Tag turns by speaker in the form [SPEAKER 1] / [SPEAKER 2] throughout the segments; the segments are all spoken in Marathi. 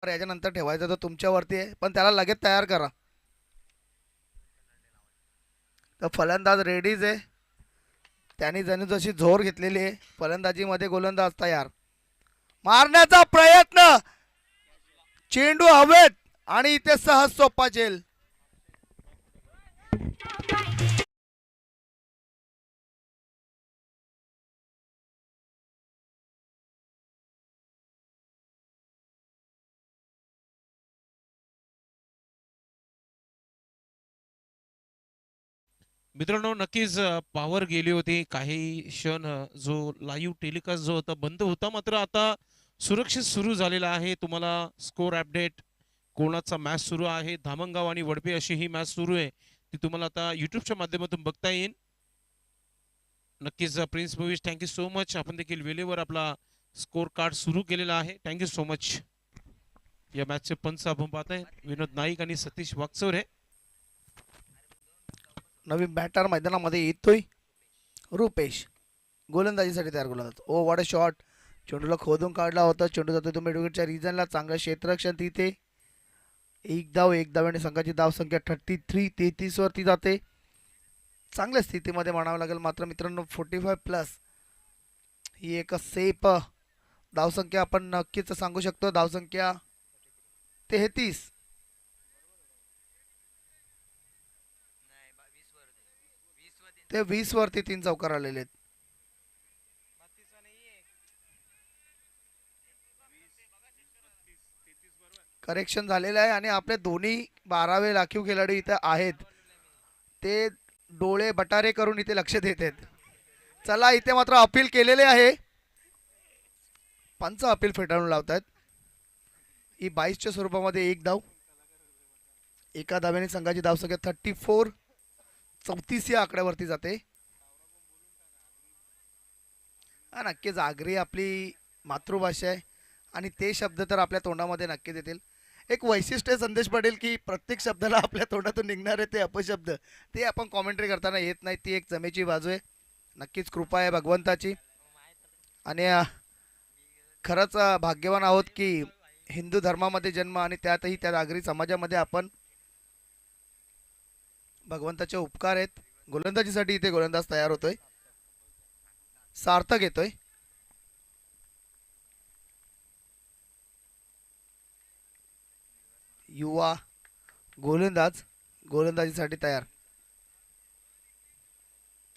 [SPEAKER 1] याच्यानंतर ठेवायचं तर तुमच्यावरती आहे, पण त्याला लगेच तयार करा. तर फलंदाज रेडीज आहे. त्यांनी जणू जशी झोर घेतलेली आहे फलंदाजीमध्ये. गोलंदाज तयार. मारण्याचा प्रयत्न. चेंडू हवेत आणि इथे सहज सोपा झेल.
[SPEAKER 2] मित्रांनो, नक्कीच पॉवर गेली होती काही क्षण. जो लाईव्ह टेलिकास्ट जो होता बंद होता, मात्र आता सुरक्षित सुरू झालेला आहे. तुम्हाला स्कोर अपडेट, कोणाचा मॅच सुरू आहे, धामणगाव आणि वडपे अशी ही मॅच सुरू आहे, ती तुम्हाला आता युट्यूबच्या माध्यमातून बघता येईल. नक्कीच प्रिन्स भविष, थँक्यू सो मच. आपण देखील वेळेवर आपला स्कोर कार्ड सुरू केलेला आहे. Thank you so much. या मॅचचे पंच आपण पाहताय विनोद नाईक आणि सतीश वागचौरे.
[SPEAKER 1] नवीन बॅटर मैदानामध्ये येतोय रुपेश. गोलंदाजीसाठी तयार. गोलंदाज. ओ व्हॉट अ शॉट. चेंडूला खोदून काढला होता. चेंडू जातो तो मिडविकेटच्या रिजनला. चांगलं क्षेत्ररक्षण तिथे. एक धाव आणि संघाची धावसंख्या 33 वरती जाते. चांगल्या स्थितीमध्ये म्हणावं लागेल. मात्र मित्रांनो 45+ ही एक सेफ धावसंख्या आपण नक्कीच सांगू शकतो. धावसंख्या 33. ते 20 वरती 3 चौकार आलेले आहेत. करेक्शन झालेलं आहे आणि आपले दोन्ही 12वे राखीव खेळाडू इथे आहेत. ते डोळे बटारे करून इथे लक्ष देत आहेत. चला, इथे मात्र अपील केलेले आहे. पंच अपील फेटाळून लावतात. ही 22च्या स्वरूपामध्ये एक धाव. एका धाव्याने संघाची धावसंख्या 34 या आकड्यावरती जाते. हा, नक्कीच आगरी आपली मातृभाषा आहे आणि ते शब्द तर आपल्या तोंडामध्ये नक्कीच येतील. एक वैशिष्ट्य संदेश पडेल की प्रत्येक शब्दाला आपल्या तोंडातून निघणारे ते अपशब्द ते आपण कॉमेंट्री करताना येत नाही. ती एक जमेची बाजू आहे. नक्कीच कृपा आहे भगवंताची. आणि खरंच भाग्यवान आहोत की हिंदू धर्मामध्ये जन्म आणि त्यातही त्या नागरी समाजामध्ये आपण. भगवंताचे उपकार आहेत. गोलंदाजीसाठी इथे गोलंदाज तयार होतोय. सार्थक येतोय. युवा गोलंदाज गोलंदाजीसाठी तयार.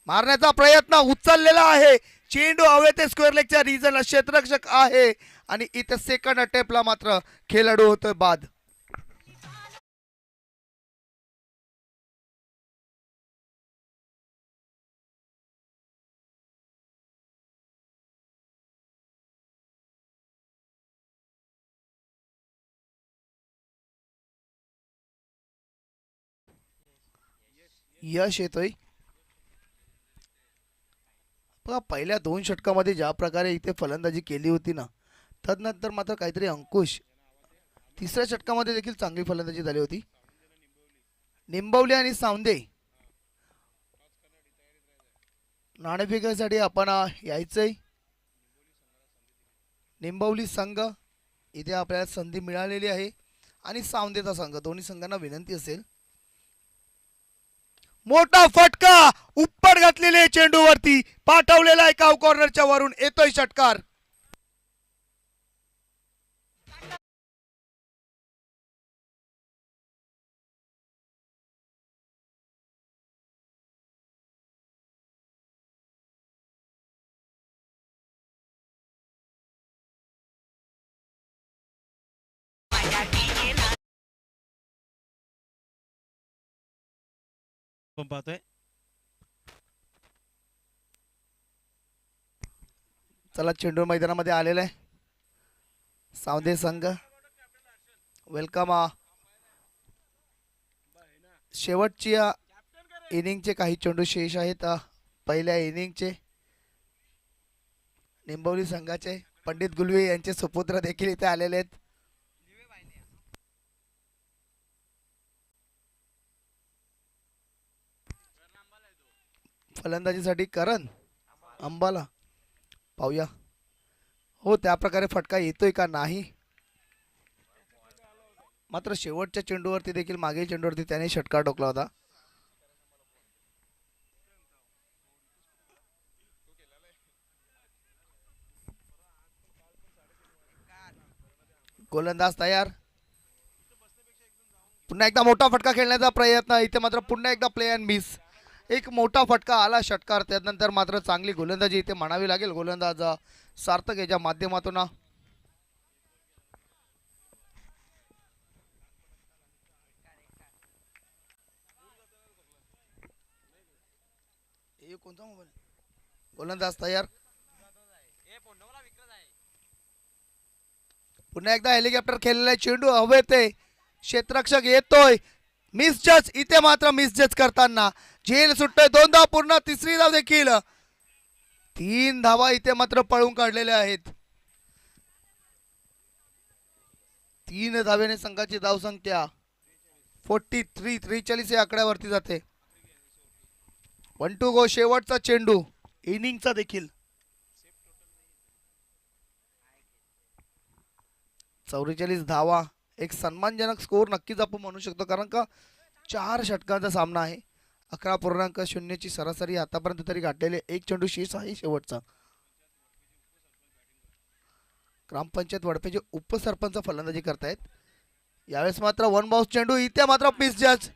[SPEAKER 1] मारण्याचा प्रयत्न उचललेला आहे. चेंडू हवेत स्क्वेअर लेगच्या रिजनला. क्षेत्ररक्षक आहे आणि इथे सेकंड अटेम्प्टला मात्र खेळाडू होतोय बाद. यश येतोय. बघा, पहिल्या 2 षटकामध्ये ज्या प्रकारे इथे फलंदाजी केली होती ना, तदनंतर मात्र काहीतरी अंकुश. तिसऱ्या षटकामध्ये देखील चांगली फलंदाजी झाली होती. निंबवली आणि सावंदे नाणेफेकीसाठी आपण यायचंय. निंबवली संघ इथे आपल्याला संधी मिळालेली आहे आणि सावंदेचा संघ, दोन्ही संघांना विनंती असेल. मोठा फटका उप्पर घातलेले चेंडूवरती पाठवलेला एका कॉर्नरच्या वरून येतोय षटकार.
[SPEAKER 2] आपण पाहतोय.
[SPEAKER 1] चला, चेंडू मैदानामध्ये आलेला आहे. सावंदे संघ वेलकम. शेवटची इनिंगचे काही चेंडू शेष आहेत. पहिल्या इनिंगचे निंबवली संघाचे पंडित गुलवे यांचे सुपुत्र देखील इथे आलेले आहेत. फलंदाजीसाठी करण अंबाला. पाहूया हो त्या प्रकारे फटका येतोय का नाही. मात्र शेवटच्या चेंडूवरती देखील मागे चेंडूवरती त्याने षटकार ठोकला होता. गोलंदाज तयार. पुन्हा एकदा मोठा फटका खेळण्याचा प्रयत्न. इथे मात्र पुन्हा एकदा प्ले अँड मिस. एक मोठा फटका आला षटकार. त्यानंतर मात्र चांगली गोलंदाजी इथे म्हणावी लागेल गोलंदाज सार्थक याच्या माध्यमातून. कोणता मोबाईल. गोलंदाज तयार. पुन्हा एकदा हेलिकॉप्टर खेळलेला चेंडू हवेत आहे. क्षेत्ररक्षक येतोय. मिस जज. इथे मात्र मिस जज करताना झेल सुटतोय. 2 धावा पूर्ण. तिसरी धाव देखील. 3 धावा इथे मात्र पळून काढलेल्या आहेत. 3 धावेने संघाची धावसंख्या 43 या आकड्यावरती जाते. 1 to go. शेवटचा चेंडू इनिंगचा देखील. 44 धावा. एक सन्मानजनक स्कोर नक्कीच आपण म्हणू शकतो, कारण का 4 षटकांचा सामना आहे. 11.0 ची सरासरी आतापर्यंत तरी गाठलेले. एक चेंडू शेष आहे शेवटचा. ग्रामपंचायत वडपेचे उपसरपंच फलंदाजी करतायत. यावेळेस मात्र 1 बाउन्स चेंडू. इथे मात्र मिस जज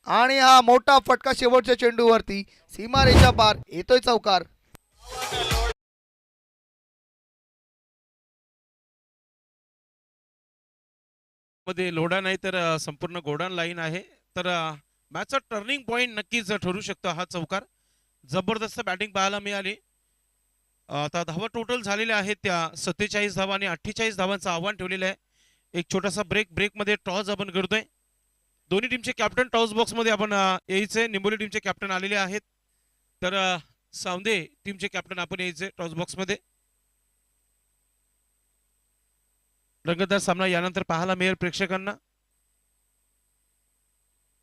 [SPEAKER 1] आणि हा मोठा फटका शेवटच्या चेंडूवरती. सीमारेषा पार. येतोय चौकार.
[SPEAKER 2] मध्ये लोढा नाही तर संपूर्ण गोडान लाईन आहे. तर मॅचचा टर्निंग पॉइंट नक्कीच ठरू शकतो हा चौकार. जबरदस्त बॅटिंग पाहायला मिळाली. आता धावा टोटल झालेल्या आहेत त्या 47 धावा आणि 48 धावांचं आव्हान ठेवलेलं आहे. एक छोटासा ब्रेकमध्ये टॉस आपण करतोय. दोन्ही टीमचे कॅप्टन टॉस बॉक्समध्ये आपण यायचे. निंबोली टीमचे कॅप्टन आलेले आहेत. तर सावंदे टीमचे कॅप्टन आपण यायचे टॉस बॉक्समध्ये. रंगतदार सामना यानंतर पाहायला मिळेल प्रेक्षकांना.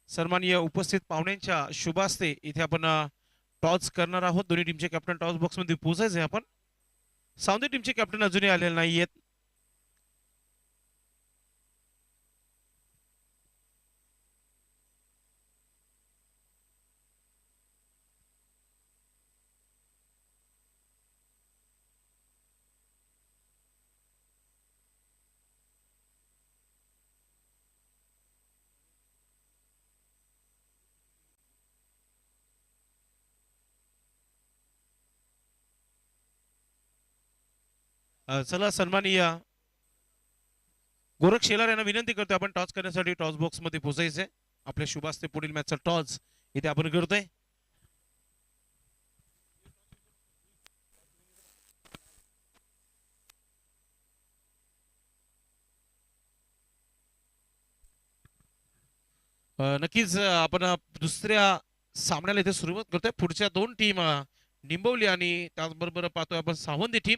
[SPEAKER 2] सन्माननीय उपस्थित पाहुण्यांच्या शुभ हस्ते इथे आपण टॉस करणार आहोत. दोन्ही टीमचे कॅप्टन टॉस बॉक्स मध्ये पोहोचायचे आपण. सावंदे टीमचे कॅप्टन अजूनही आलेले नाहीयेत. चला सन्माननीय गोरख शेलार यांना विनंती करतोय आपण टॉस करण्यासाठी टॉस बॉक्स मध्ये पोहोचायचे. आपल्या शुभ हस्ते पुढील मॅचचा टॉस इथे आपण करतोय. नक्कीच आपण दुसऱ्या सामन्याला इथे सुरुवात करतोय. पुढच्या 2 टीम निंबवली आणि त्याचबरोबर पाहतोय आपण सावंदी टीम.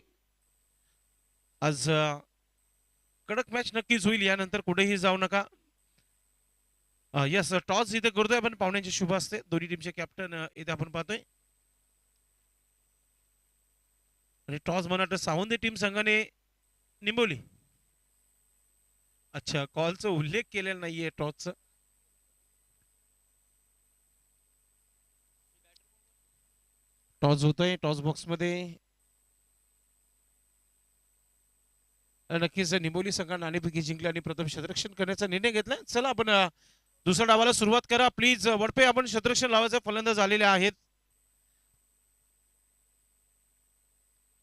[SPEAKER 2] आज कडक मॅच नक्कीच होईल. यानंतर कुठेही जाऊ नका. यस टॉस इथे करतोय आपण पाहुण्यांचे शुभ असते. दोन्ही टीमचे कॅप्टन इथे आपण पाहतोय. आणि टॉस म्हणा सावंदी टीम संघाने निंबवली. अच्छा कॉलचा उल्लेख केलेला नाहीये टॉसचा. टॉस होतोय टॉस बॉक्स मध्ये. नक्कीच निंबोली संघाने नाणेफेकी जिंकली आणि प्रथम क्षेत्ररक्षण करण्याचा निर्णय घेतला. चला आपण दुसऱ्या डावाला सुरुवात करा प्लीज. वडपे आपण क्षेत्ररक्षण लावायचे फलंदाज आलेले आहेत.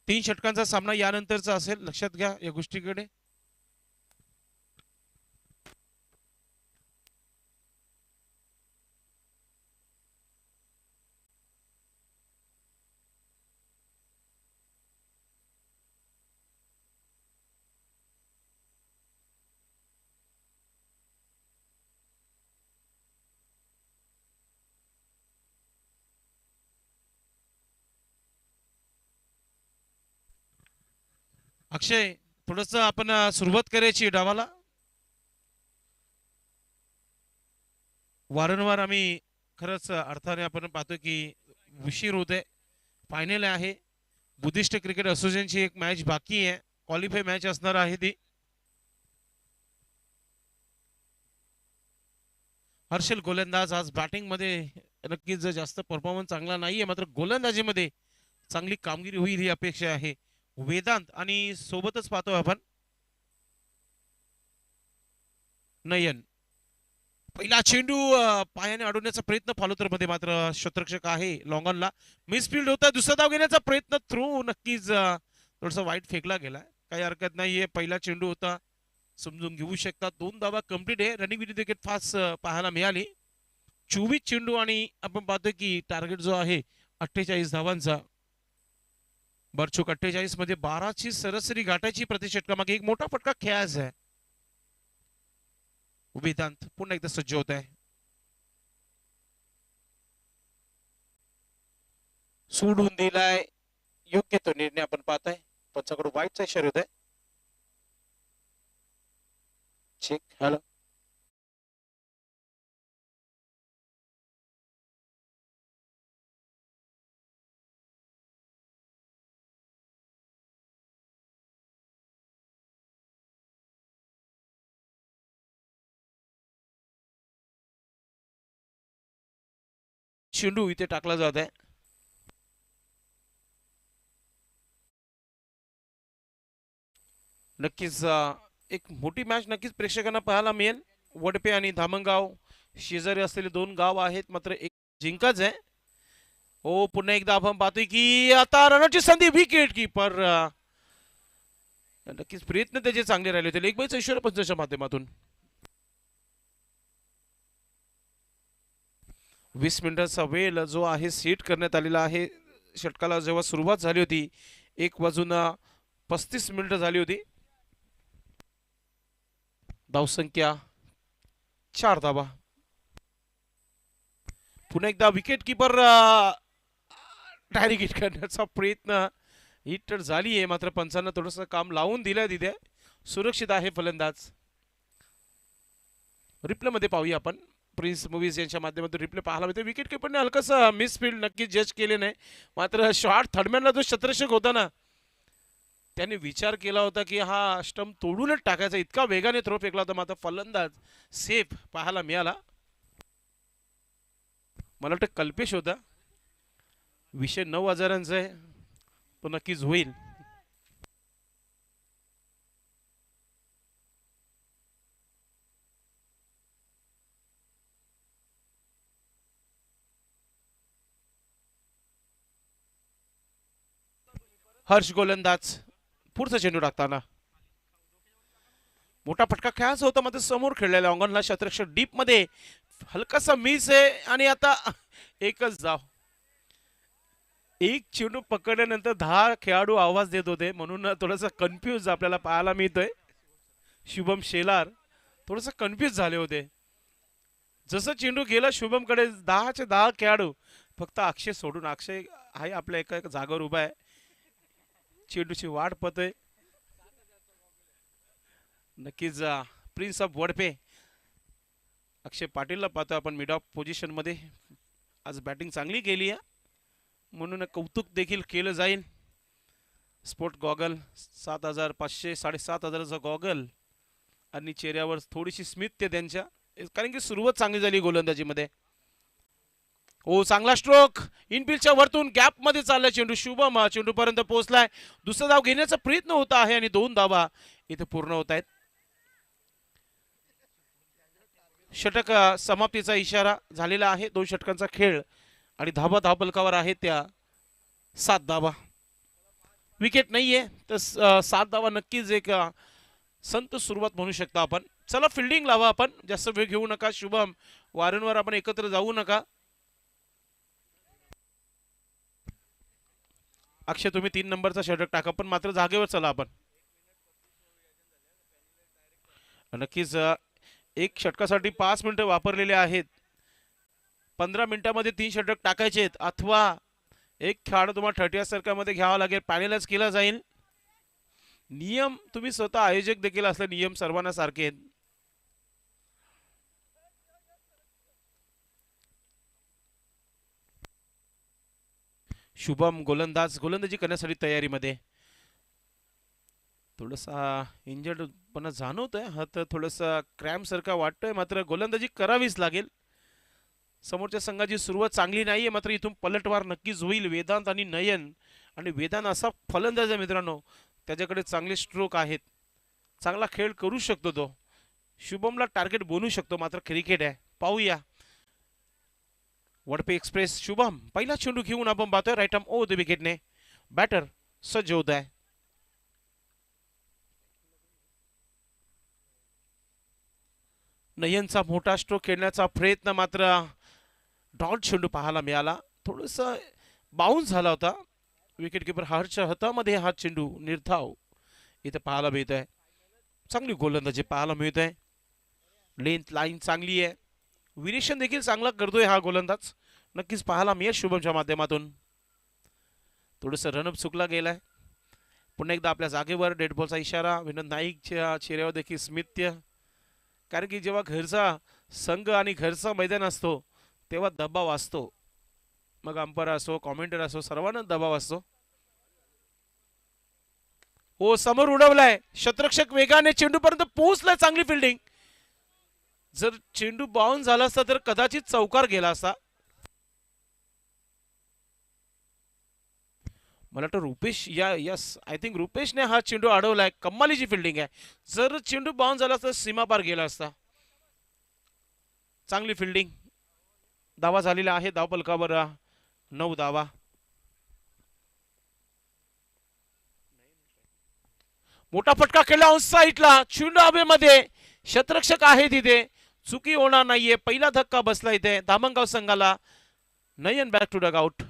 [SPEAKER 2] 3 षटकांचा सामना यानंतरचा असेल. लक्षात घ्या या गोष्टीकडे. अक्षय थोडस आपण सुरुवात करायची डावाला. वारंवार आम्ही खरंच अर्थाने आपण पाहतो की उशीर होते. फायनल आहे. बुद्धिस्ट क्रिकेट असोसिएशनची एक मॅच बाकी आहे. क्वालिफाय मॅच असणार आहे ती. हर्षल गोलंदाज आज बॅटिंग मध्ये नक्कीच जास्त परफॉर्मन्स चांगला नाहीये, मात्र गोलंदाजीमध्ये चांगली कामगिरी होईल ही अपेक्षा आहे. वेदांत आणि सोबतच पाहतोय आपण नयन. पहिला चेंडू पायाने अडवण्याचा प्रयत्न फॉलोतर मध्ये, मात्र शतरक्षक आहे लॉंगॉनला. मिसफिल्ड होता. दुसरा धाव घेण्याचा प्रयत्न, थ्रो नक्कीच थोडासा वाईट फेकला गेला. काही हरकत नाहीये, पहिला चेंडू होता, समजून घेऊ शकतात. 2 धावा कंप्लीट आहे. रनिंग विथ विकेट फास्ट पाहायला मिळाली. 24 चेंडू आणि आपण पाहतोय की टार्गेट जो आहे 48 धावांचा. बरचूक 48 मध्ये 12ची सरासरी गाठायची प्रति षटकामागे. एक मोठा फटका खेळायचा आहे. वेदांत पुन्हा एकदा सज्ज होत आहे. सोडून दिलाय, योग्य तो निर्णय आपण पाहताय. पंचाकडून वाईटचा इशारा होत आहे. चेक. हॅलो. चेंडू इथे टाकला जात आहे. नक्कीच एक मोठी मॅच नक्कीच प्रेक्षकांना पाहायला मिळेल. वडपे आणि धामणगाव शेजारी असलेले 2 गाव आहेत, मात्र एक जिंकाच आहे. हो, पुन्हा एकदा आपण पाहतोय की आता रनाची संधी. विकेट किपर नक्कीच प्रयत्न त्याचे चांगले राहिले होते. एक बाईचा इशारा पंचाच्या माध्यमातून. 20 मिनिटाचा वेळ जो आहे सेट करण्यात आलेला आहे. षटकाला जेव्हा सुरुवात झाली होती 1:35 झाली होती. धावसंख्या 4 धावा. पुन्हा एकदा विकेट किपर डायरेक्ट हिट करण्याचा प्रयत्न. हिट तर झाली आहे, मात्र पंचांना थोडंसं काम लावून दिलं तिथे. सुरक्षित आहे फलंदाज. रिप्ले मध्ये पाहूया आपण. प्रिन्स मूवीज यांच्या माध्यमातून रिप्ले पाहायला मिळते. विकेट किपरने हलकासा मिसफिल्ड नक्की जज केले नाही, मात्र शॉट थर्डमॅनला जो शतरक्षक होता ना, त्याने विचार केला होता की हा स्टंप तोडूनच टाकायचा. इतका वेगाने थ्रो फेकला होता, मात्र फलंदाज सेफ पाहायला मिळाला. मला वाटतं कल्पेश होता. विषय 9 हजारांचा आहे, तो नक्कीच होईल. हर्ष गोलंदाज पुढचा चेंडू टाकताना. मोठा फटका खेळायचा होता, मात्र समोर खेळलेला अंगणला शतरक्षक डीप मध्ये हलकासा मिस आहे. आणि आता एकच धाव. एक चेंडू पकडल्यानंतर 10 खेळाडू आवाज देत होते, म्हणून थोडंसं कन्फ्यूज आपल्याला पाहायला मिळतोय. शुभम शेलार थोडंसं कन्फ्यूज झाले होते. जसं चेंडू गेला शुभमकडे 10चे 10 खेळाडू, फक्त अक्षय सोडून. अक्षय आहे आपल्या एका जागेवर उभा आहे, चेंडूची वाट पाहतोय. नक्कीच प्रिन्स ऑफ वडपे अक्षय पाटीलला पाहतो आपण मिड ऑफ पोझिशन मध्ये. आज बॅटिंग चांगली केली आहे, म्हणून कौतुक देखील केलं जाईल. स्पोर्ट गॉगल 7500 7500चा गॉगल आणि चेहऱ्यावर थोडीशी स्मित ते त्यांच्या, कारण की सुरुवात चांगली झाली गोलंदाजीमध्ये. ओ, चांगला स्ट्रोक इनफिल्डच्या वरतून गॅप मध्ये चाललाय चेंडू. शुभम चेंडू पर्यंत पोहोचलाय. दुसरा धाव घेण्याचा प्रयत्न होत आहे आणि 2 धावा इथे पूर्ण होत आहेत. षटक समाप्तीचा इशारा झालेला आहे. 2 षटकांचा खेळ आणि धावा धावफलकावर आहेत त्या 7 धावा. विकेट नाहीये तर 7 धावा नक्कीच एक संत सुरुवात म्हणू शकता आपण. चला फिल्डिंग लावा आपण, जास्त वेळ घेऊ नका. शुभम, वारंवार आपण एकत्र जाऊ नका. अक्षय, तुम्ही 3 नंबरचा षटक टाका, पण मात्र जागेवर चला आपण. नक्कीच एक षटकासाठी 5 मिनिटं वापरलेले आहेत. 15 मिनिटांमध्ये 3 षटक टाकायचे आहेत, अथवा एक खेळाडू तुम्हाला 30 सर्कलमध्ये घ्यावा लागेल. पॅनेलच केला जाईल. नियम तुम्ही स्वतः आयोजक देखील असले, नियम सर्वांना सारखे आहेत. शुभम गोलंदाजी करण्यासाठी तयारीमध्ये. थोडासा इंजर्ड पण जाणवतोय, हात थोडासा क्रॅम्प सारखा वाटतोय, मात्र गोलंदाजी करावीच लागेल. समोरच्या संघाची सुरुवात चांगली नाहीये, मात्र इथून पलटवार नक्कीच होईल. वेदांत आणि नयन, आणि वेदांत असा फलंदाज आहे मित्रांनो, त्याच्याकडे चांगले स्ट्रोक आहेत, चांगला खेळ करू शकतो तो. शुभमला टार्गेट बनवू शकतो, मात्र क्रिकेट आहे, पाहूया. वडपे एक्सप्रेस शुभम पहिला चेंडू घेऊन आपण पाहतोय राईट आर्म ओव्हर द विकेटने. बॅटर सज्ज होत आहे. नयनचा मोठा स्ट्रोक खेळण्याचा प्रयत्न, मात्र डॉट चेंडू पाहायला मिळाला. थोडस बाउन्स झाला होता. विकेट किपर हर्षच्या हातामध्ये हा चेंडू निर्धाव इथे पाहायला मिळत आहे. चांगली गोलंदाजी पाहायला मिळत आहे. लेंथ लाईन चांगली आहे. विरेशन देखील चांगला करतोय हा गोलंदाज, नक्कीच पाहायला मिळेल शुभमच्या माध्यमातून. थोडंसं रनअप चुकला गेलाय. पुन्हा एकदा आपल्या जागेवर डेड बॉलचा इशारा. विनोद नाईकच्या चेहऱ्यावर देखील स्मित्य, कारण की जेव्हा घरचा संघ आणि घरचा मैदान असतो तेव्हा दबाव असतो. मग अंपायर असो, कॉमेंटर असो, सर्वांना दबाव असतो. हो, समोर उडवलाय. शतरक्षक वेगाने चेंडूपर्यंत पोहोचलाय. चांगली फिल्डिंग. जर चेंडू बाउन्स झाला असता तर कदाचित चौकार गेला असता. मला वाटतं रुपेश, यस आय थिंक रुपेशने हा चेंडू अडवलाय. कम्मालीची फिल्डिंग आहे. जर चेंडू बाउन्स झाला असता सीमापार गेला असता. चांगली फिल्डिंग. धावा झालेला आहे धावफलकावर 9 धावा. मोठा फटका खेळला ऑन साईडला. चेंडू हवेमध्ये. शतरक्षक आहे तिथे. चुकी होणार नाहीये. पहिला धक्का बसला इथे धामणगाव संघाला. नयन बॅक टू डग आउट.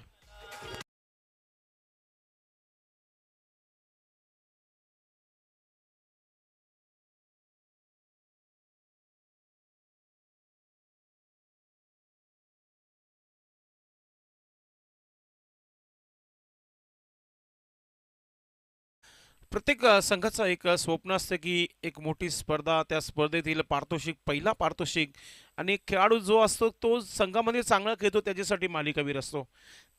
[SPEAKER 2] प्रत्येक संघाचा एक स्वप्न असतं की एक मोठी स्पर्धा, त्या स्पर्धेतील पारितोषिक, पहिला पारितोषिक, आणि खेळाडू जो असतो तो संघामध्ये चांगला खेळतो त्याच्यासाठी मालिकावीर असतो.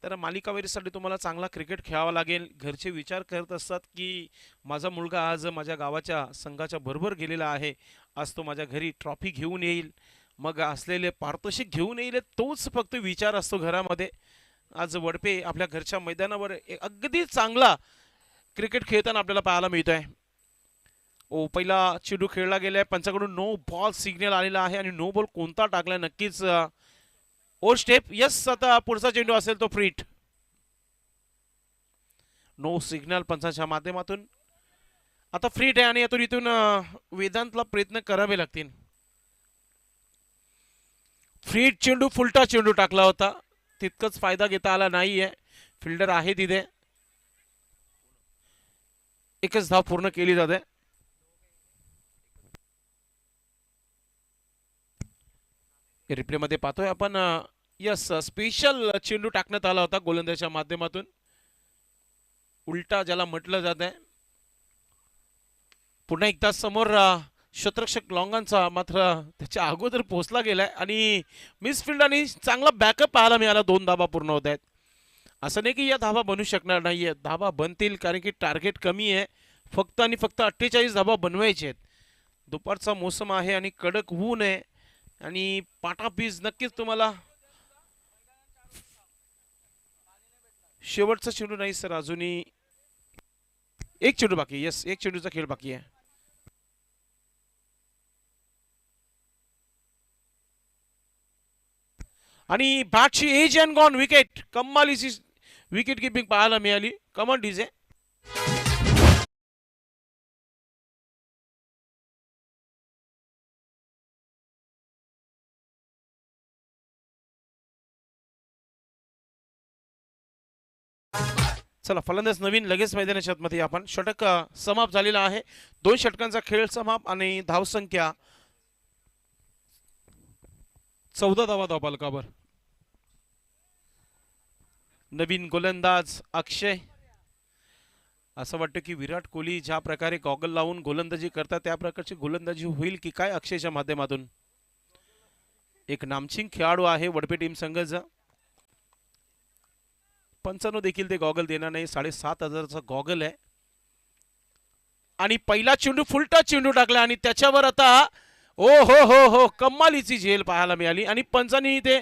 [SPEAKER 2] तर मालिकावीरसाठी तुम्हाला चांगला क्रिकेट खेळावा लागेल. घरचे विचार करत असतात की माझा मुलगा आज माझ्या गावाच्या संघाच्या बरोबर गेलेला आहे, आज तो माझ्या घरी ट्रॉफी घेऊन येईल, मग असलेले पारितोषिक घेऊन येईल. तोच फक्त विचार असतो घरामध्ये. आज वडपे आपल्या घरच्या मैदानावर एक अगदी चांगला क्रिकेट खेळताना आपल्याला पाहायला मिळत आहे. ओ, पहिला चेंडू खेळला गेलाय. पंचाकडून नो बॉल सिग्नल आलेला आहे, आणि नो बॉल कोणता टाकलाय नक्कीच ओर स्टेप. यस, आता पुढचा चेंडू असेल तो फ्रीट. नो सिग्नल पंचाच्या माध्यमातून. आता फ्रीट आहे, आणि यातून इथून वेदांतला प्रयत्न करावे लागतील. फ्रीट चेंडू, फुलटा चेंडू टाकला होता, तितकंच फायदा घेता आला नाहीये. फिल्डर आहे तिथे. एकच धाव पूर्ण केली जाते. रिप्ले मध्ये पाहतोय आपण. यस, स्पेशल चेंडू टाकण्यात आला होता गोलंदाजाच्या माध्यमातून. उलटा ज्याला म्हटलं जात आहे. पुन्हा एकदा समोर शतरक्षक लॉंगांचा, मात्र त्याच्या अगोदर पोहोचला गेलाय, आणि मिसफिल्ड आणि चांगला बॅकअप पाहायला मिळाला. 2 धावा पूर्ण होत आहेत. असं नाही की या धावा बनू शकणार नाहीये. धावा बनतील, कारण की टार्गेट कमी आहे. फक्त आणि फक्त 48 धावा बनवायचे आहेत. दुपारचा मोसम आहे आणि कडक ऊन आहे, आणि पाटापीस नक्कीच तुम्हाला. शेवटचा चेंडू नाही सर, अजूनही एक चेंडू बाकी. यस, एक चेंडूचा खेळ बाकी आहे. आणि बॅटची एज अँड गॉन विकेट. कमालीची विकेट किपिंग पाहायला मिळाली. Come on DJ. चला, फलंदाज नवीन, लगेच मैदानाच्या आतमध्ये आपण. षटक समाप्त झालेला आहे. 2 षटकांचा खेळ समाप्त, आणि धावसंख्या 14 धावा धावफलकावर. नवीन गोलंदाज अक्षय. असं वाटतं की विराट कोहली ज्या प्रकारे गॉगल लावून गोलंदाजी करतात त्या प्रकारची गोलंदाजी होईल की काय अक्षयच्या माध्यमातून. एक नामचिंग खेळाडू आहे वडपे टीम संघाचा. 95 देखील ते गॉगल देणार नाही. 7500चा गॉगल आहे. आणि पहिला चेंडू फुलटा चेंडू टाकला आणि त्याच्यावर आता ओ हो हो हो कमालीची झेल पाहायला मिळाली आणि पंचांनी इथे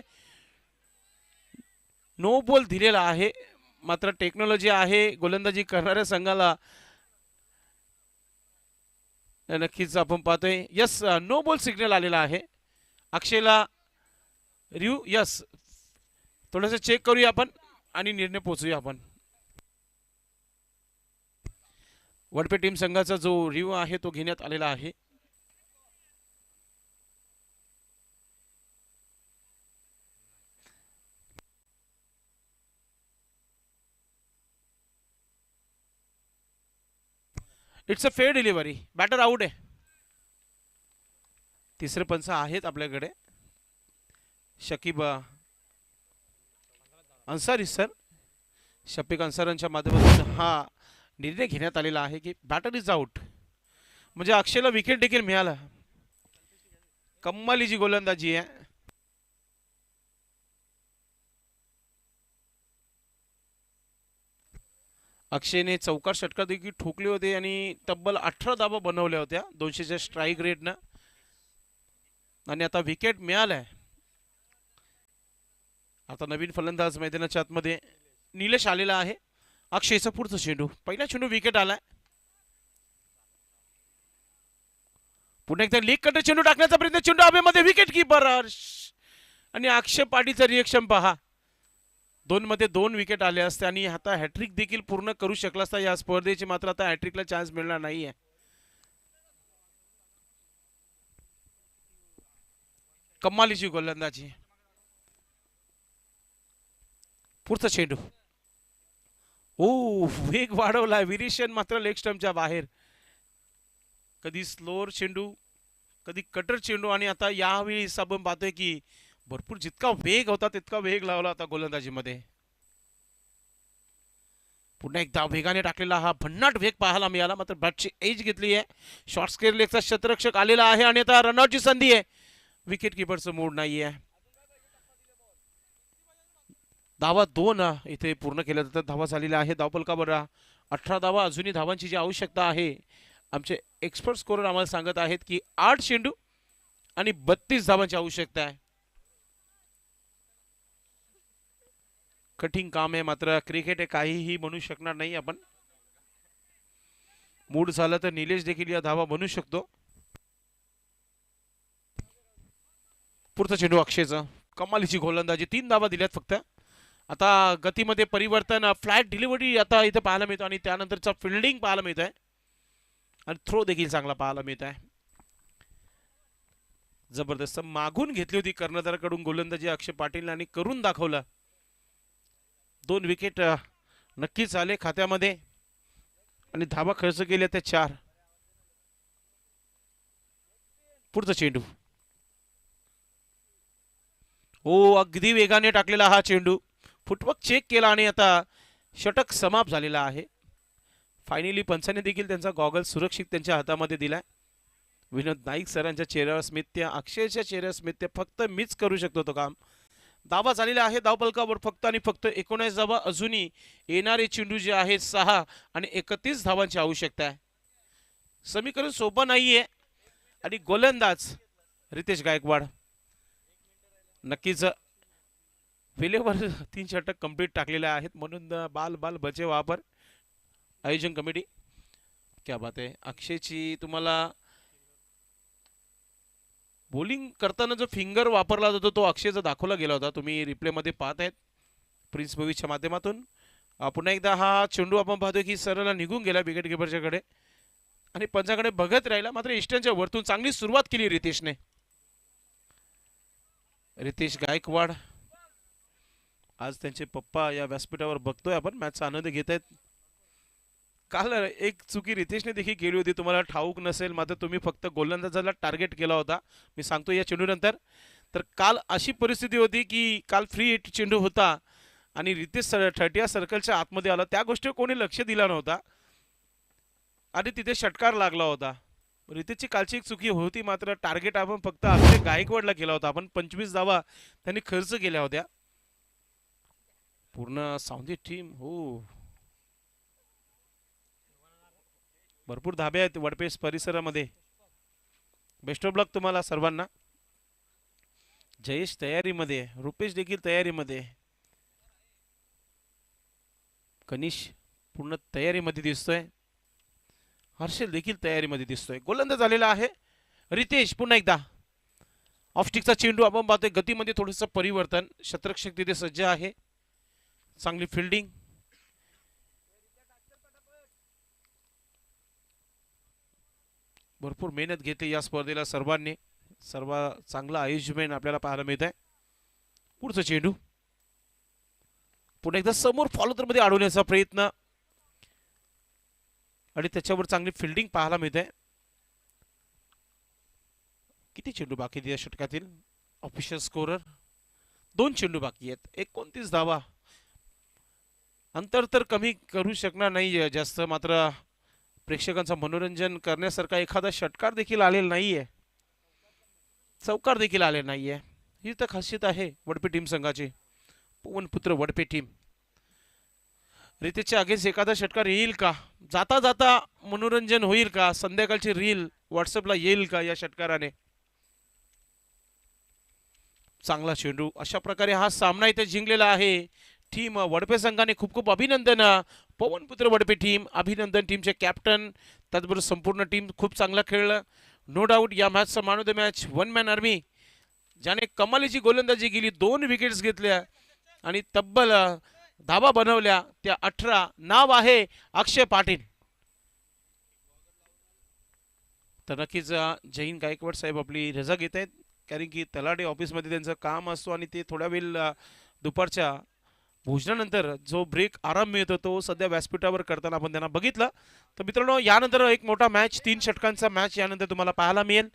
[SPEAKER 2] नो बॉल दिलेला आहे. मात्र टेक्नॉलॉजी आहे गोलंदाजी करणाऱ्या संघाला नक्कीच आपण पाहतोय. यस नो बॉल सिग्नल आलेला आहे अक्षयला. रिव्ह्यू यस थोडंसं चेक करूया आपण आणि निर्णय पोहोचूया आपण. वडपे टीम संघाचा जो रिव्ह्यू आहे तो घेण्यात आलेला आहे. It's a fair delivery. Batter out आहे. तिसरे पंच आहेत आपल्याकडे. शकीब अन्सारी सर, शफिक अन्सारांच्या माध्यमातून हा निर्णय घेण्यात आलेला आहे की बॅटर इज आउट. म्हणजे अक्षयला विकेट देखील मिळाला. कम्मालीची गोलंदाजी आहे. अक्षयने चौकार षटकार देखील ठोकले होते आणि तब्बल 18 धावा बनवल्या होत्या 200च्या स्ट्राईक रेटनं. आणि आता विकेट मिळालाय. आता नवीन फलंदाज मैदानाच्या आतमध्ये निलेश आलेला आहे. अक्षयचा पुढचा चेंडू, पहिला चेंडू विकेट आलाय. पुन्हा एकदा लीग कटर चेंडू टाकण्याचा प्रयत्न, चेंडू हवेमध्ये, विकेट किपर आणि अक्षय पाटीलचं रिएक्शन पहा. 2 मध्ये 2 विकेट आले असते आणि आता हॅट्रिक देखील पूर्ण करू शकला असता या स्पर्धेची. मात्र आता हॅट्रिकला चान्स मिळणार नाहीये. कमालीची गोलंदाजी. पुढचा चेंडू, ओ वेग वाढवला विरिशन, मात्र लेग स्टंपच्या बाहेर. कधी स्लोअर चेंडू, कधी कटर चेंडू आणि आता यावेळी आपण पाहतोय की भरपूर जितका वेग होता तितका वेग लावला आता गोलंदाजीमध्ये. पुन्हा एकदा वेगाने टाकलेला हा भन्नाट वेग पाहायला मिळाला. मात्र बॅटची एज घेतली आहे. शॉर्ट स्क्वेअर लेगचा शतरक्षक आलेला आहे आणि आता रनआउटची संधी आहे. विकेट किपरचं मूड नाहीये. धावा 2 इथे पूर्ण केल्या जातात. धावा झालेल्या आहे धावपलकावर 18 धावा. अजूनही धावांची जी आवश्यकता आहे आमचे एक्सपर्ट स्कोरर आम्हाला सांगत आहेत की 8 चेंडू आणि 32 धावांची आवश्यकता आहे. कठीण काम आहे. मात्र क्रिकेट हे काहीही म्हणू शकणार नाही आपण. मूड झालं तर निलेश देखील या धावा बनू शकतो. पुढचा चेंडू अक्षयचा, कमालीची गोलंदाजी. 3 धावा दिल्यात फक्त. आता गतीमध्ये परिवर्तन, फ्लॅट डिलिव्हरी आता इथे पाहायला मिळतो आणि त्यानंतरचा फिल्डिंग पाहायला मिळत आहे आणि थ्रो देखील चांगला पाहायला मिळत आहे. जबरदस्त मागून घेतली होती कर्णधाराकडून गोलंदाजी अक्षय पाटील आणि करून दाखवलं. 2 विकेट नक्कीच आले खात्यामध्ये आणि धावा खर्च केल्या त्या 4. पुढचा चेंडू, ओ अगदी वेगाने टाकलेला हा चेंडू. फुटवर्क चेक केला आणि आता षटक समाप्त झालेला आहे. फायनली पंचाने देखील त्यांचा गॉगल सुरक्षित त्यांच्या हातामध्ये दिलाय. विनोद नाईक सरांच्या चेहऱ्यावर स्मित्य, अक्षयच्या चेहऱ्यावर स्मित्य. फक्त मीच करू शकतो तो काम. धावा झालेला आहे धावपलकावर फक्त आणि फक्त 19 धावा. अजूनही येणारे चेंडू जे आहेत 6 आणि 31 धावांची आवश्यकता आहे. समीकरण सोपं नाहीये आणि गोलंदाज रितेश गायकवाड नक्कीच वेळेवर 3 षटक कंप्लीट टाकलेले आहेत. म्हणून बाल बाल बचे वापर आयोजन कमिटी. क्या बात आहे. अक्षयची तुम्हाला बॉलिंग करताना जो फिंगर वापरला जातो तो अक्षयचा दाखवला गेला होता. तुम्ही रिप्लेमध्ये पाहत आहेत प्रिन्स मूवीच्या माध्यमातून. पुन्हा एकदा हा चेंडू आपण पाहतोय की सरळला निघून गेला विकेट किपरच्याकडे आणि पंचाकडे बघत राहिला. मात्र इष्टांच्या वरतून चांगली सुरुवात केली रितेशने. रितेश गायकवाड आज त्यांचे पप्पा या व्यासपीठावर बघतोय आपण, मॅचचा आनंद घेत आहेत. काल एक चुकी रितेशने देखील केली होती, तुम्हाला ठाऊक नसेल. मात्र तुम्ही फक्त गोलंदाजाला टार्गेट केला होता. मी सांगतो या चेंडूनंतर. तर काल अशी परिस्थिती होती की काल फ्री हिट चेंडू होता आणि रितेश 30 सर्कलच्या आतमध्ये आला. त्या गोष्टीवर कोणी लक्ष दिला नव्हता आणि तिथे षटकार लागला होता. रितेशची कालची एक चुकी होती. मात्र टार्गेट आपण फक्त अक्षय गायकवाडला केला होता. आपण 25 धावा त्यांनी खर्च केल्या होत्या. पूर्ण साऊंडी टीम हो भरपूर धाबे आहेत वडपेस परिसरामध्ये. बेस्ट ऑफ लक तुम्हाला सर्वांना. जयेश तयारीमध्ये, रुपेश देखील तयारीमध्ये, कनिश पूर्ण तयारीमध्ये दिसतोय, हर्षल देखील तयारीमध्ये दिसतोय. गोलंदाज झालेला आहे रितेश. पुन्हा एकदा ऑफस्टिकचा चेंडू आपण पाहतोय. गतीमध्ये थोडंसं परिवर्तन. शतरक्षक तिथे सज्ज आहे. चांगली फिल्डिंग. भरपूर मेहनत घेतली या स्पर्धेला सर्वांनी. सर्व चांगलं आयोजन आपल्याला पाहायला मिळत आहे. पुढचा चेंडू पुन्हा एकदा समोर फॉलो मध्ये अडवण्याचा प्रयत्न आणि त्याच्यावर चांगली फिल्डिंग पाहायला मिळते. किती चेंडू बाकी आहेत या षटकातील? ऑफिशियल स्कोरर 2 चेंडू बाकी आहेत. 29 धावा. अंतर तर कमी करू शकणार नाही जास्त, मात्र प्रेक्षकांचं मनोरंजन करण्यासारखा एखादा षटकार देखील आलेला नाहीये, चौकार देखील आले नाहीये. ही तर खासियत आहे वडपे टीम संघाची. पवनपुत्र वडपे टीम. रितेशच्या अगेन्स्ट एखादा षटकार येईल का? जाता जाता मनोरंजन होईल का? संध्याकाळची रील व्हॉट्सअपला येईल का या षटकाराने? चांगला चेंडू. अशा प्रकारे हा सामना इथे जिंकलेला आहे टीम वडपे संघाने. खूप खूप अभिनंदन पवनपुत्र वडपे टीम. अभिनंदन टीमचे कॅप्टन, त्याचबरोबर संपूर्ण टीम खूप चांगला खेळलं. नो डाऊट या मॅचचा man of the match one man army, ज्याने कमालीची गोलंदाजी केली. 2 विकेट्स घेतल्या आणि तब्बल धाबा बनवल्या त्या 18. नाव आहे अक्षय पाटील. तर नक्कीच जैन गायकवाड साहेब आपली रजा घेत आहेत, कारण की तलाठी ऑफिसमध्ये त्यांचं काम असतो आणि ते थोड्या वेळ दुपारच्या भोजनानंतर जो ब्रेक आराम मिळतो तो सध्या व्यासपीठावर करताना आपण त्यांना बघितलं. तर मित्रांनो, यानंतर एक मोठा मॅच, 3 षटकांचा मॅच यानंतर तुम्हाला पाहायला मिळेल.